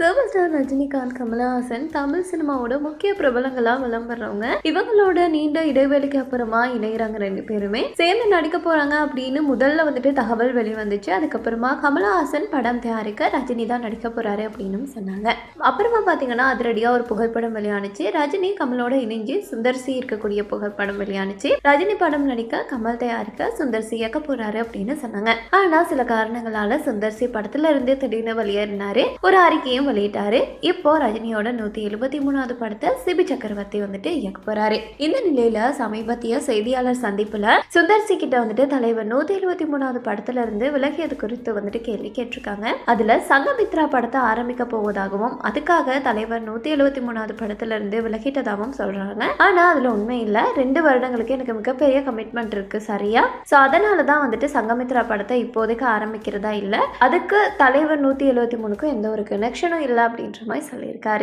Super star Rajinikanth, Kamal Haasan Tamil சினிமாவோட முக்கிய பிரபலங்களா விளம்புறவங்க. இவங்களோட நீண்ட இடைவெளிக்கு அப்புறமா இணையறாங்க 2 பேருமே. சேர்ந்து நடிக்க போறாங்க அப்படின்னு முதல்ல வந்துட்டு தகவல் வெளிவந்துச்சு. அதுக்கப்புறமா கமலஹாசன் படம் தயாரிக்க ரஜினி தான் நடிக்க போறாரு அப்படின்னு சொன்னாங்க. அப்புறமா பாத்தீங்கன்னா அதிரடியா ஒரு புகைப்படம் வெளியானுச்சு. ரஜினி கமலோட இணைஞ்சு சுந்தர்சி இருக்கக்கூடிய புகைப்படம் வெளியானுச்சு. ரஜினி படம் நடிக்க, கமல் தயாரிக்க, சுந்தர்சி இயக்க போறாரு அப்படின்னு சொன்னாங்க. ஆனா சில காரணங்களால சுந்தர்சி படத்துல இருந்து திடீர்னு வெளியேறினாரு. ஒரு அறிக்கையும் வெளியிட்டாரு. இப்போ ரஜினியோட 173வது படத்தை சிபி சக்கரவர்த்தி வந்துட்டு இயக்க போறாரு. இந்த நிலையில சமீபத்திய செய்தியாளர் சந்திப்புல சுந்தர்சி கிட்ட வந்துட்டு தலைவர் 173வது படத்துல இருந்து விலகியது குறித்து வந்துட்டு கேள்வி கேட்டிருக்காங்க. அதுல சங்கமித்ரா படத்தை ஆரம்பிக்க போவதாகவும் அதுக்காக தலைவர் 173வது படத்துல இருந்து விலகிட்டதாகவும் சொல்றாங்க. ஆனா அதுல உண்மை இல்ல. 2 வருடங்களுக்கு எனக்கு மிகப்பெரிய கமிட்மெண்ட் இருக்கு, சரியா? சோ அதனாலதான் வந்துட்டு சங்கமித்ரா படத்தை இப்போதைக்கு ஆரம்பிக்கிறதா இல்ல. அதுக்கு தலைவர் 173க்கும் எந்த ஒரு கனெக்ஷனும் இல்லை அப்படின்ற மாதிரி சொல்லியிருக்காரு.